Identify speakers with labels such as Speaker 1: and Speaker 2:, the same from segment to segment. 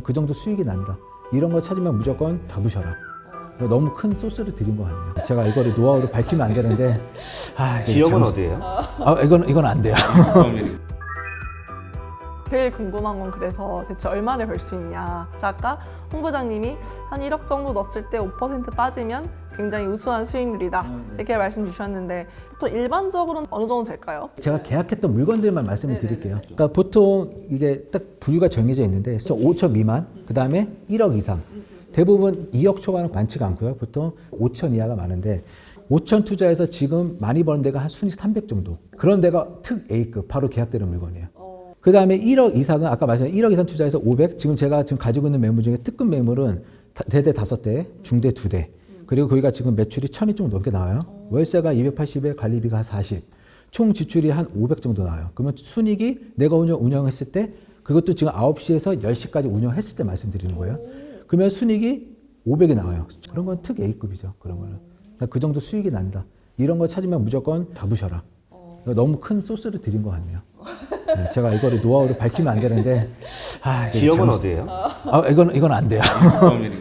Speaker 1: 그 정도 수익이 난다. 이런 거 찾으면 무조건 잡으셔라. 너무 큰 소스를 드린 것 같네요. 제가 이거를 노하우를 밝히면 안 되는데 이게
Speaker 2: 지역은 어디예요?
Speaker 1: 이건 안 돼요.
Speaker 3: 제일 궁금한 건 그래서 대체 얼마를 벌 수 있냐. 그래서 아까 홍부장님이 한 1억 정도 넣었을 때 5% 빠지면 굉장히 우수한 수익률이다. 이렇게 말씀 주셨는데 또 일반적으로는 어느 정도 될까요?
Speaker 1: 제가 계약했던 물건들만 말씀을 드릴게요. 그러니까 보통 이게 딱 부류가 정해져 있는데 5천 미만, 그 다음에 1억 이상. 대부분 2억 초반은 많지가 않고요. 보통 5천 이하가 많은데 5천 투자해서 지금 많이 버는 데가 한 순위 300 정도. 그런 데가 특 A급, 바로 계약되는 물건이에요. 그 다음에 1억 이상은 아까 말씀드린 1억 이상 투자해서 500. 제가 지금 가지고 있는 매물 중에 특급 매물은 대대 5대, 중대 2대. 그리고 거기가 지금 매출이 1000이 좀 넘게 나와요. 월세가 280에 관리비가 한 40. 총 지출이 한 500 정도 나와요. 그러면 순이익이 내가 운영했을 때 그것도 지금 9시에서 10시까지 운영했을 때 말씀드리는 거예요. 그러면 순이익이 500이 나와요. 그런 건 특 A급이죠. 그런 거는. 그 정도 수익이 난다. 이런 거 찾으면 무조건 잡으셔라. 너무 큰 소스를 드린 것 같네요. 제가 이거를 노하우를 밝히면 안 되는데 이게
Speaker 2: 지역은 어디예요?
Speaker 1: 이건 안 돼요.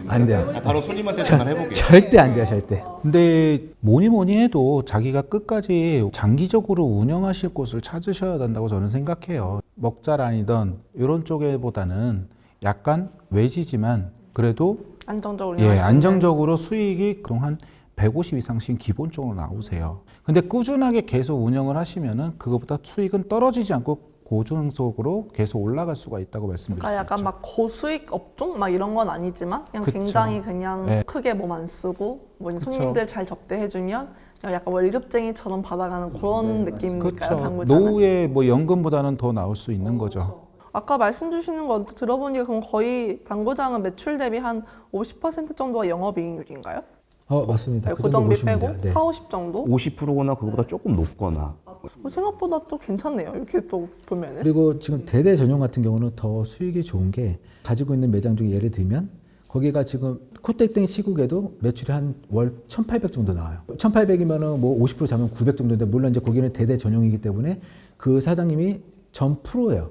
Speaker 1: 안 돼요.
Speaker 2: 바로 손님한테 전화해볼게요.
Speaker 1: 절대 안 돼요. 절대.
Speaker 4: 근데 뭐니 해도 자기가 끝까지 장기적으로 운영하실 곳을 찾으셔야 된다고 저는 생각해요. 먹자란이든 이런 쪽에보다는 약간 외지지만 그래도
Speaker 3: 안정적으로
Speaker 4: 안정적으로 수익이 그동안 150 이상씩 기본적으로 나오세요. 근데 꾸준하게 계속 운영을 하시면은 그것보다 수익은 떨어지지 않고 고정적으로 계속 올라갈 수가 있다고 말씀드릴 수
Speaker 3: 그러니까 약간
Speaker 4: 있죠.
Speaker 3: 막 고수익 업종 막 이런 건 아니지만 그냥
Speaker 4: 그쵸.
Speaker 3: 굉장히 그냥
Speaker 4: 네.
Speaker 3: 크게 몸 안 쓰고 뭐 손님들 잘 접대해주면 그냥 약간 월급쟁이처럼 받아가는 그런 느낌이니까요.
Speaker 4: 그렇죠.
Speaker 3: 당구장은.
Speaker 4: 노후에 뭐 연금보다는 더 나올 수 있는 거죠.
Speaker 3: 아까 말씀 주시는 거 들어보니까 그럼 거의 당구장은 매출 대비 한 50% 정도가 영업이익률인가요?
Speaker 1: 맞습니다. 그 정도
Speaker 3: 고정비
Speaker 1: 보시면
Speaker 3: 빼고
Speaker 1: 돼요. 네.
Speaker 3: 4, 50 정도?
Speaker 2: 50%거나 그거보다 조금 높거나.
Speaker 3: 생각보다 또 괜찮네요. 이렇게 또 보면은.
Speaker 1: 그리고 지금 대대 전용 같은 경우는 더 수익이 좋은 게 가지고 있는 매장 중에 예를 들면 거기가 지금 코땡땡 시국에도 매출이 한 월 1,800 정도 나와요. 1,800이면은 뭐 50% 잡으면 900 정도인데 물론 이제 거기는 대대 전용이기 때문에 그 사장님이 전 프로예요.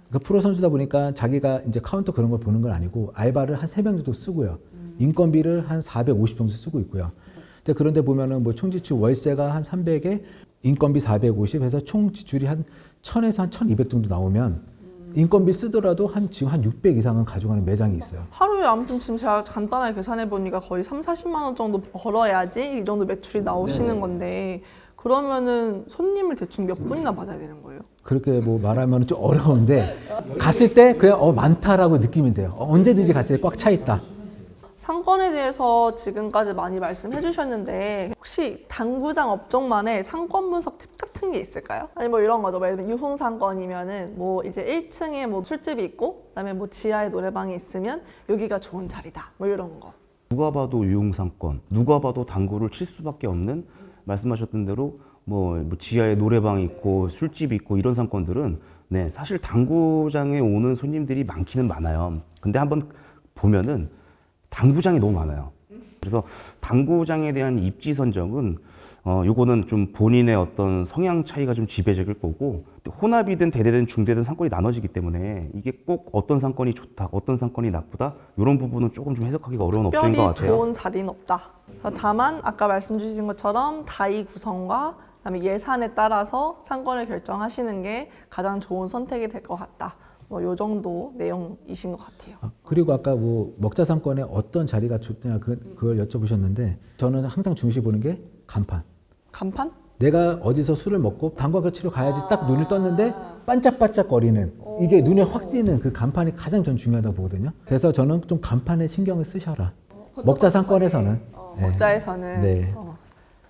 Speaker 1: 그러니까 프로 선수다 보니까 자기가 이제 카운터 그런 걸 보는 건 아니고 알바를 한 3명 정도 쓰고요. 인건비를 한 450 정도 쓰고 있고요. 근데 그런데 보면은 뭐 총 지출 월세가 한 300에 인건비 450 해서 총 지출이 한 1000에서 한 1200 정도 나오면 인건비 쓰더라도 지금 한 600 이상은 가져가는 매장이 있어요.
Speaker 3: 하루에 아무튼 지금 제가 간단하게 계산해 보니까 거의 3, 40만 원 정도 벌어야지 이 정도 매출이 나오시는 건데 그러면은 손님을 대충 몇 분이나 받아야 되는 거예요?
Speaker 1: 그렇게 뭐 말하면 좀 어려운데 갔을 때 그냥 많다라고 느끼면 돼요. 언제든지 갔을 때 꽉 차 있다.
Speaker 3: 상권에 대해서 지금까지 많이 말씀해 주셨는데 혹시 당구장 업종만의 상권 분석 팁 같은 게 있을까요? 아니 뭐 이런 거죠. 예를 들면 유흥상권이면은 뭐 이제 1층에 뭐 술집이 있고 그다음에 뭐 지하에 노래방이 있으면 여기가 좋은 자리다. 뭐 이런 거.
Speaker 2: 누가 봐도 유흥상권, 누가 봐도 당구를 칠 수밖에 없는 말씀하셨던 대로 뭐 지하에 노래방이 있고 술집이 있고 이런 상권들은 네, 사실 당구장에 오는 손님들이 많기는 많아요. 근데 한번 보면은 당구장이 너무 많아요. 그래서 당구장에 대한 입지 선정은 요거는 좀 본인의 어떤 성향 차이가 좀 지배적일 거고 혼합이든 대대든 중대든 상권이 나눠지기 때문에 이게 꼭 어떤 상권이 좋다, 어떤 상권이 나쁘다 이런 부분은 조금 좀 해석하기가 어려운 업종인 것
Speaker 3: 특별히
Speaker 2: 같아요.
Speaker 3: 좋은 자리는 없다. 다만 아까 말씀 주신 것처럼 다이 구성과 그다음에 예산에 따라서 상권을 결정하시는 게 가장 좋은 선택이 될 것 같다. 뭐 요 정도 내용이신 것 같아요.
Speaker 1: 그리고 아까 뭐 먹자상권에 어떤 자리가 좋냐 그걸 여쭤보셨는데 저는 항상 중시 보는 게 간판.
Speaker 3: 간판?
Speaker 1: 내가 어디서 술을 먹고 당구가 치러 가야지 딱 눈을 떴는데 반짝반짝 거리는 이게 눈에 확 띄는 그 간판이 가장 전 중요하다고 보거든요. 그래서 저는 좀 간판에 신경을 쓰셔라. 먹자상권에서는. 네.
Speaker 3: 먹자에서는.
Speaker 1: 네.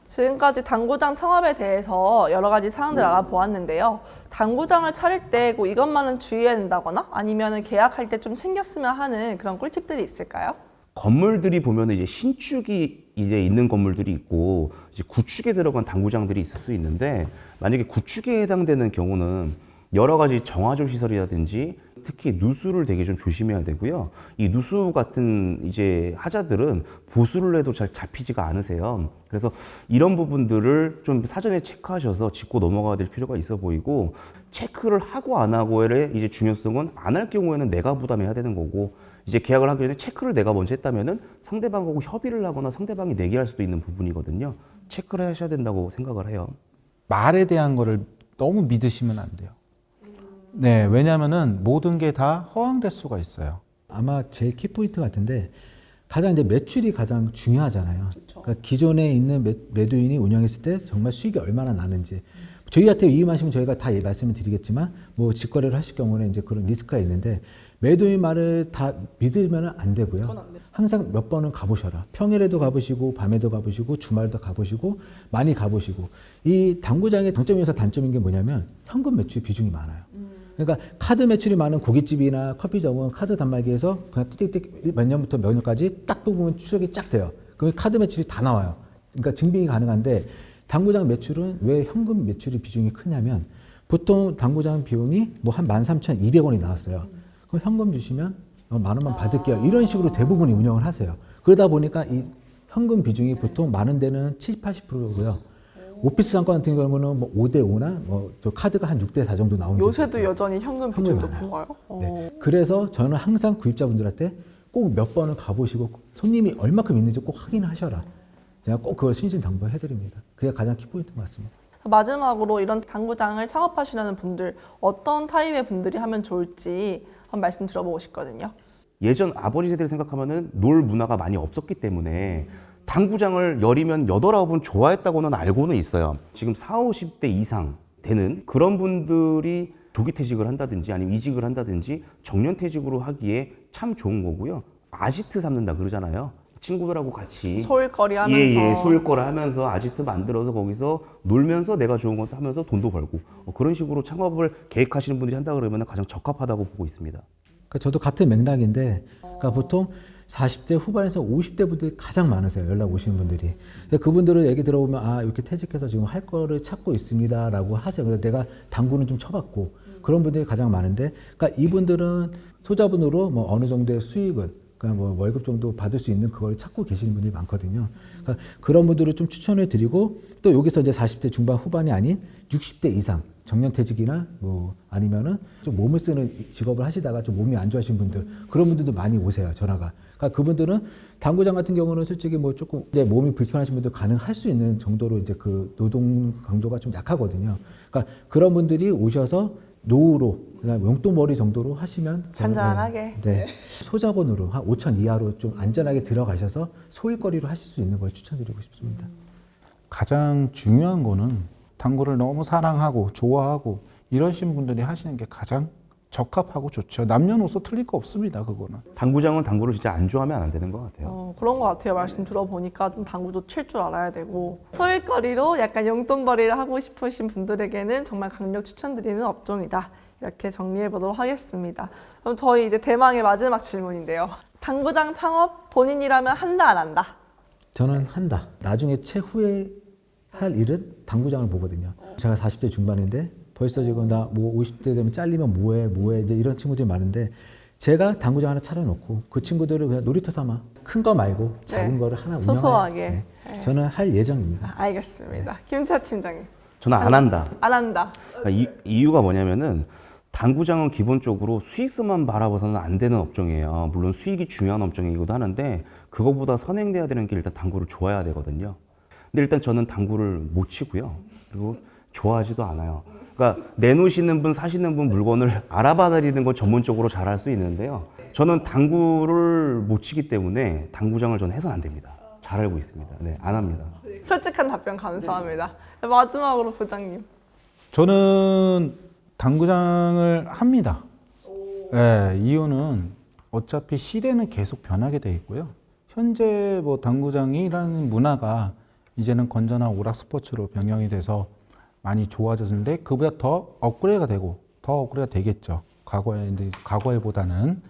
Speaker 3: 지금까지 당구장 창업에 대해서 여러 가지 사항들 알아보았는데요. 당구장을 차릴 때 꼭 이것만은 주의해야 된다거나 아니면 계약할 때 좀 챙겼으면 하는 그런 꿀팁들이 있을까요?
Speaker 2: 건물들이 보면 이제 신축이 이제 있는 건물들이 있고 이제 구축에 들어간 당구장들이 있을 수 있는데 만약에 구축에 해당되는 경우는 여러 가지 정화조 시설이라든지 특히 누수를 되게 좀 조심해야 되고요. 이 누수 같은 이제 하자들은 보수를 해도 잘 잡히지가 않으세요. 그래서 이런 부분들을 좀 사전에 체크하셔서 짚고 넘어가야 될 필요가 있어 보이고, 체크를 하고 안 하고의 이제 중요성은 안 할 경우에는 내가 부담해야 되는 거고, 이제 계약을 하기 전에 체크를 내가 먼저 했다면은 상대방하고 협의를 하거나 상대방이 내게 할 수도 있는 부분이거든요. 체크를 하셔야 된다고 생각을 해요.
Speaker 4: 말에 대한 거를 너무 믿으시면 안 돼요. 네, 왜냐하면은 모든 게 다 허황될 수가 있어요.
Speaker 1: 아마 제일 키포인트 같은데 가장 이제 매출이 가장 중요하잖아요. 그러니까 기존에 있는 매도인이 운영했을 때 정말 수익이 얼마나 나는지. 저희한테 위임하시면 저희가 다 말씀을 드리겠지만 뭐 직거래를 하실 경우는 이제 그런 리스크가 있는데 매도인 말을 다 믿으면 안 되고요. 항상 몇 번은 가보셔라. 평일에도 가보시고 밤에도 가보시고 주말도 가보시고 많이 가보시고. 이 당구장의 장점이면서 단점인 게 뭐냐면 현금 매출 비중이 많아요. 그러니까 카드 매출이 많은 고깃집이나 커피점은 카드 단말기에서 그냥 띡띡띡 몇 년부터 몇 년까지 딱 뽑으면 추적이 쫙 돼요. 그럼 카드 매출이 다 나와요. 그러니까 증빙이 가능한데 당구장 매출은 왜 현금 매출의 비중이 크냐면 보통 당구장 비용이 뭐 한 13,200원이 나왔어요. 그럼 현금 주시면 10,000원만 받을게요. 이런 식으로 대부분이 운영을 하세요. 그러다 보니까 이 현금 비중이 보통 많은 데는 70, 80%고요. 오피스 상권 같은 경우는 뭐 5대 5나 뭐또 카드가 한 6대 4 정도 나오는
Speaker 3: 요새도 여전히 현금 비중이
Speaker 1: 현금이
Speaker 3: 높은가요?
Speaker 1: 네. 그래서 저는 항상 구입자분들한테 꼭 몇 번을 가보시고 손님이 얼마큼 있는지 꼭 확인을 하셔라. 제가 꼭 그걸 신신당부해드립니다. 그게 가장 키포인트 같습니다.
Speaker 3: 마지막으로 이런 당구장을 창업하시려는 분들 어떤 타입의 분들이 하면 좋을지 한번 말씀 들어보고 싶거든요.
Speaker 2: 예전 아버지 세대를 생각하면은 놀 문화가 많이 없었기 때문에 당구장을 열이면 8, 9은 좋아했다고는 알고는 있어요. 지금 40, 50대 이상 되는 그런 분들이 조기 퇴직을 한다든지 아니면 이직을 한다든지 정년 퇴직으로 하기에 참 좋은 거고요. 아지트 삼는다 그러잖아요. 친구들하고 같이
Speaker 3: 소일거리 하면서.
Speaker 2: 예, 소일거리 하면서 아지트 만들어서 거기서 놀면서 내가 좋은 것도 하면서 돈도 벌고 그런 식으로 창업을 계획하시는 분들이 한다 그러면 가장 적합하다고 보고 있습니다.
Speaker 1: 그러니까 저도 같은 맥락인데, 그러니까 보통 40대 후반에서 50대 분들이 가장 많으세요. 연락 오시는 분들이. 그분들은 얘기 들어보면 아 이렇게 퇴직해서 지금 할 거를 찾고 있습니다라고 하세요. 그래서 내가 당구는 좀 쳐봤고 그런 분들이 가장 많은데, 그러니까 이분들은 소자본으로 뭐 어느 정도의 수익을 그러니까 뭐 월급 정도 받을 수 있는 그걸 찾고 계시는 분들이 많거든요. 그러니까 그런 분들을 좀 추천해 드리고, 또 여기서 이제 40대 중반 후반이 아닌 60대 이상 정년퇴직이나 뭐 아니면은 좀 몸을 쓰는 직업을 하시다가 좀 몸이 안 좋아하신 분들, 그런 분들도 많이 오세요, 전화가. 그러니까 그분들은 당구장 같은 경우는 솔직히 뭐 조금 이제 몸이 불편하신 분들 가능할 수 있는 정도로 이제 그 노동 강도가 좀 약하거든요. 그러니까 그런 분들이 오셔서 노후로 그냥 용돈벌이 정도로 하시면
Speaker 3: 잔잔하게.
Speaker 1: 네. 소자본으로 한 5천 이하로 좀 안전하게 들어가셔서 소일거리로 하실 수 있는 걸 추천드리고 싶습니다.
Speaker 4: 가장 중요한 거는 당구를 너무 사랑하고 좋아하고 이러신 분들이 하시는 게 가장 적합하고 좋죠. 남녀노소 틀릴 거 없습니다. 그거는.
Speaker 2: 당구장은 당구를 진짜 안 좋아하면 안 되는 것 같아요.
Speaker 3: 그런 것 같아요. 말씀 들어보니까 좀 당구도 칠 줄 알아야 되고 소일거리로 약간 용돈벌이를 하고 싶으신 분들에게는 정말 강력 추천드리는 업종이다. 이렇게 정리해 보도록 하겠습니다. 그럼 저희 이제 대망의 마지막 질문인데요. 당구장 창업 본인이라면 한다 안 한다?
Speaker 1: 저는 한다. 나중에 최후에 할 일은 당구장을 보거든요. 제가 40대 중반인데 벌써 지금 나 뭐 50대 되면 잘리면 뭐해 이제 이런 친구들이 많은데, 제가 당구장 하나 차려놓고 그 친구들을 그냥 놀이터 삼아 큰 거 말고 작은
Speaker 3: 네.
Speaker 1: 거를 하나
Speaker 3: 소소하게.
Speaker 1: 네. 저는 할 예정입니다.
Speaker 3: 알겠습니다. 김차 팀장님.
Speaker 2: 저는 안 한다.
Speaker 3: 안 한다.
Speaker 2: 그러니까 이유가 뭐냐면은 당구장은 기본적으로 수익성만 바라봐서는 안 되는 업종이에요. 물론 수익이 중요한 업종이기도 하는데 그거보다 선행돼야 되는 게 일단 당구를 좋아해야 되거든요. 근데 일단 저는 당구를 못 치고요. 그리고 좋아하지도 않아요. 그러니까 내놓으시는 분, 사시는 분 물건을 알아봐 드리는 건 전문적으로 잘 할 수 있는데요. 저는 당구를 못 치기 때문에 당구장을 저는 해서는 안 됩니다. 잘 알고 있습니다. 네, 안 합니다.
Speaker 3: 솔직한 답변 감사합니다. 마지막으로 부장님.
Speaker 4: 저는 당구장을 합니다. 네, 이유는 어차피 시대는 계속 변하게 돼 있고요. 현재 뭐 당구장이라는 문화가 이제는 건전한 오락 스포츠로 변경이 돼서 많이 좋아졌는데 그보다 더 업그레이드가 되고 더 업그레이드가 되겠죠. 과거에보다는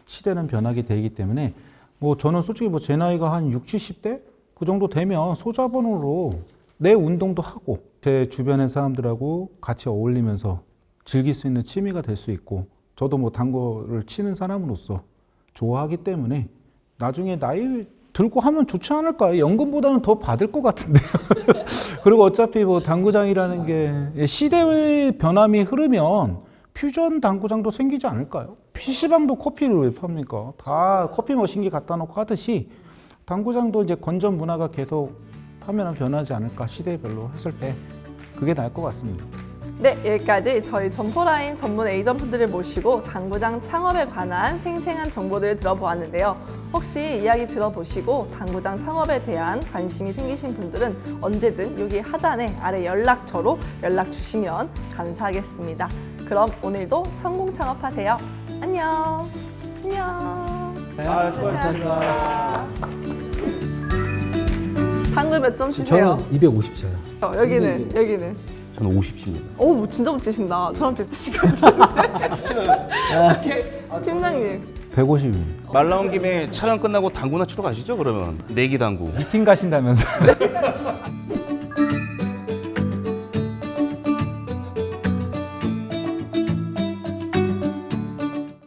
Speaker 4: 시대는 변하게 되기 때문에 뭐 저는 솔직히 뭐 제 나이가 한 60, 70대 그 정도 되면 소자본으로 내 운동도 하고 제 주변의 사람들하고 같이 어울리면서 즐길 수 있는 취미가 될 수 있고 저도 뭐 당구를 치는 사람으로서 좋아하기 때문에 나중에 나이 들고 하면 좋지 않을까요? 연금보다는 더 받을 것 같은데요. 그리고 어차피 뭐 당구장이라는 게 시대의 변함이 흐르면 퓨전 당구장도 생기지 않을까요? PC방도 커피를 왜 팝니까? 다 커피 머신기 갖다 놓고 하듯이 당구장도 이제 건전 문화가 계속 하면 변하지 않을까, 시대별로 했을 때 그게 나을 것 같습니다.
Speaker 3: 네, 여기까지 저희 점포라인 전문 에이전트들을 모시고 당구장 창업에 관한 생생한 정보들을 들어보았는데요. 혹시 이야기 들어보시고 당구장 창업에 대한 관심이 생기신 분들은 언제든 여기 하단에 아래 연락처로 연락 주시면 감사하겠습니다. 그럼 오늘도 성공 창업하세요. 안녕. 안녕.
Speaker 1: 수고하셨습니다.
Speaker 3: 당구 몇 점 치세요?
Speaker 1: 저는 250쳐요.
Speaker 3: 여기는.
Speaker 2: 저는 50입니다.
Speaker 3: 오, 진짜 못 치신다. 저랑 비슷하신 것 같은데. 팀장님.
Speaker 4: 150입니다.
Speaker 2: 말 나온 김에 촬영 끝나고 당구나 치러 가시죠, 그러면. 내기 당구.
Speaker 4: 미팅 가신다면서.